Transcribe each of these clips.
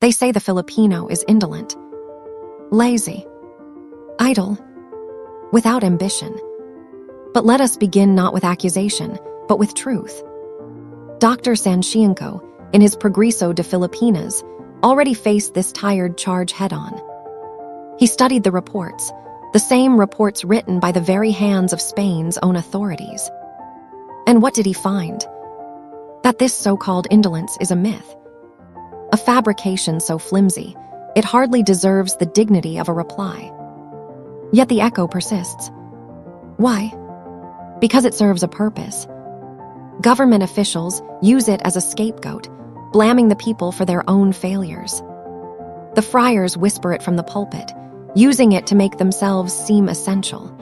They say the Filipino is indolent, lazy, idle, without ambition. But let us begin not with accusation, but with truth. Dr. Sanchienko, in his Progreso de Filipinas, already faced this tired charge head-on. He studied the reports, the same reports written by the very hands of Spain's own authorities. And what did he find? That this so-called indolence is a myth. A fabrication so flimsy, it hardly deserves the dignity of a reply. Yet the echo persists. Why? Because it serves a purpose. Government officials use it as a scapegoat, blaming the people for their own failures. The friars whisper it from the pulpit, using it to make themselves seem essential.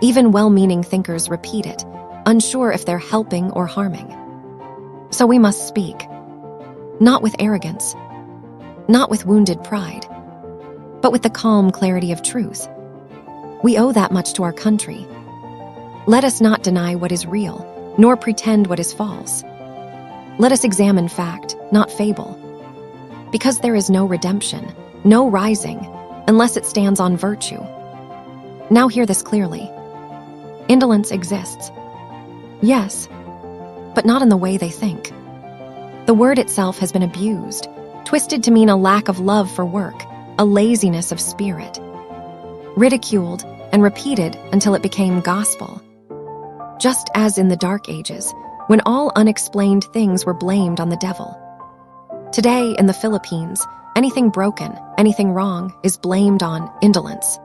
Even well-meaning thinkers repeat it, unsure if they're helping or harming. So we must speak. Not with arrogance, not with wounded pride, but with the calm clarity of truth. We owe that much to our country. Let us not deny what is real, nor pretend what is false. Let us examine fact, not fable. Because there is no redemption, no rising, unless it stands on virtue. Now hear this clearly. Indolence exists. Yes, but not in the way they think. The word itself has been abused, twisted to mean a lack of love for work, a laziness of spirit. Ridiculed and repeated until it became gospel. Just as in the Dark Ages, when all unexplained things were blamed on the devil. Today, in the Philippines, anything broken, anything wrong, is blamed on indolence.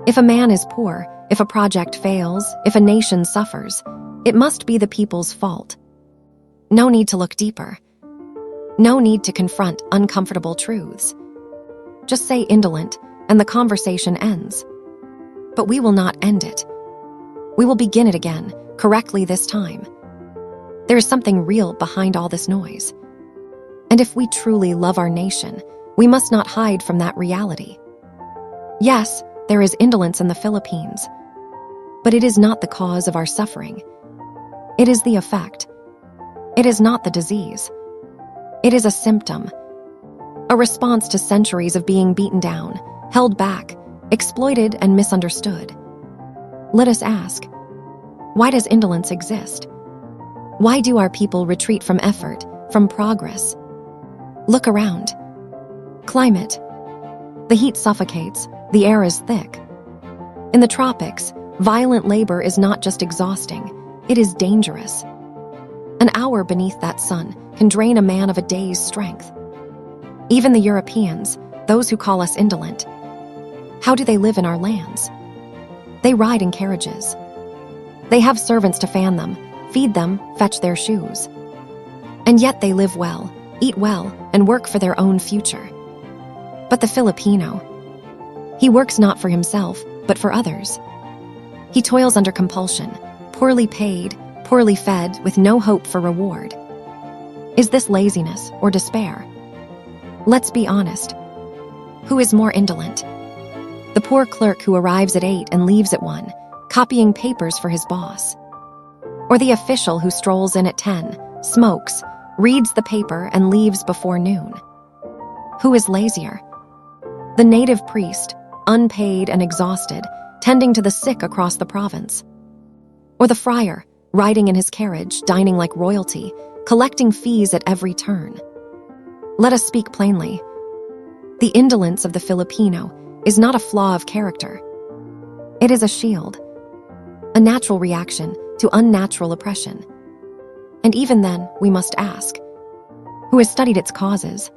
If a man is poor, if a project fails, if a nation suffers, it must be the people's fault. No need to look deeper. No need to confront uncomfortable truths. Just say indolent, and the conversation ends. But we will not end it. We will begin it again, correctly this time. There is something real behind all this noise. And if we truly love our nation, we must not hide from that reality. Yes, there is indolence in the Philippines, but it is not the cause of our suffering. It is the effect. It is not the disease. It is a symptom, a response to centuries of being beaten down, held back, exploited, and misunderstood. Let us ask, why does indolence exist? Why do our people retreat from effort, from progress? Look around. Climate. The heat suffocates, the air is thick. In the tropics, violent labor is not just exhausting, it is dangerous. An hour beneath that sun can drain a man of a day's strength. Even the Europeans, those who call us indolent, how do they live in our lands? They ride in carriages. They have servants to fan them, feed them, fetch their shoes. And yet they live well, eat well, and work for their own future. But the Filipino, he works not for himself, but for others. He toils under compulsion, poorly paid, poorly fed, with no hope for reward. Is this laziness or despair? Let's be honest. Who is more indolent? The poor clerk who arrives at 8 and leaves at 1, copying papers for his boss. Or the official who strolls in at 10, smokes, reads the paper, and leaves before noon. Who is lazier? The native priest, unpaid and exhausted, tending to the sick across the province. Or the friar, riding in his carriage, dining like royalty, collecting fees at every turn. Let us speak plainly. The indolence of the Filipino is not a flaw of character. It is a shield, a natural reaction to unnatural oppression. And even then, we must ask, who has studied its causes?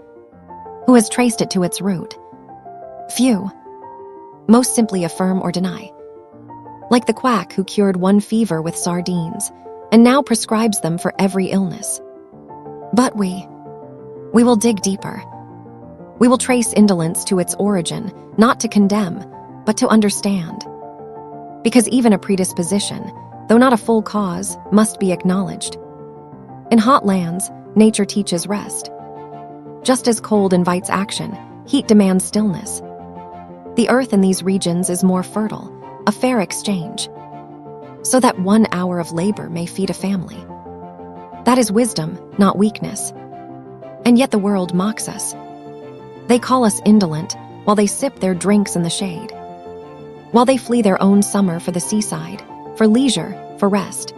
Who has traced it to its root? Few. Most simply affirm or deny. Like the quack who cured one fever with sardines, and now prescribes them for every illness. But we will dig deeper. We will trace indolence to its origin, not to condemn, but to understand. Because even a predisposition, though not a full cause, must be acknowledged. In hot lands, nature teaches rest. Just as cold invites action, heat demands stillness. The earth in these regions is more fertile, a fair exchange, so that 1 hour of labor may feed a family. That is wisdom, not weakness. And yet the world mocks us. They call us indolent while they sip their drinks in the shade, while they flee their own summer for the seaside, for leisure, for rest.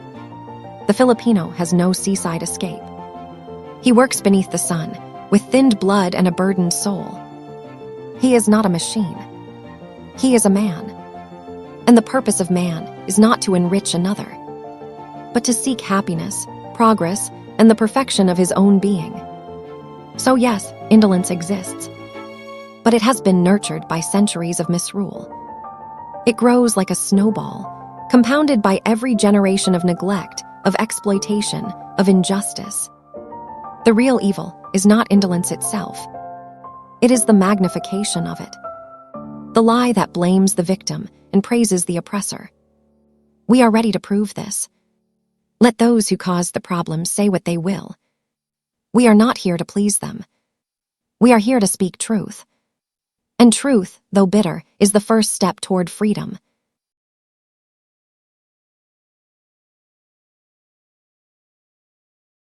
The Filipino has no seaside escape. He works beneath the sun, with thinned blood and a burdened soul. He is not a machine. He is a man. And the purpose of man is not to enrich another, but to seek happiness, progress, and the perfection of his own being. So yes, indolence exists, but it has been nurtured by centuries of misrule. It grows like a snowball, compounded by every generation of neglect, of exploitation, of injustice. The real evil is not indolence itself. It is the magnification of it. The lie that blames the victim and praises the oppressor. We are ready to prove this. Let those who caused the problem say what they will. We are not here to please them. We are here to speak truth. And truth, though bitter, is the first step toward freedom.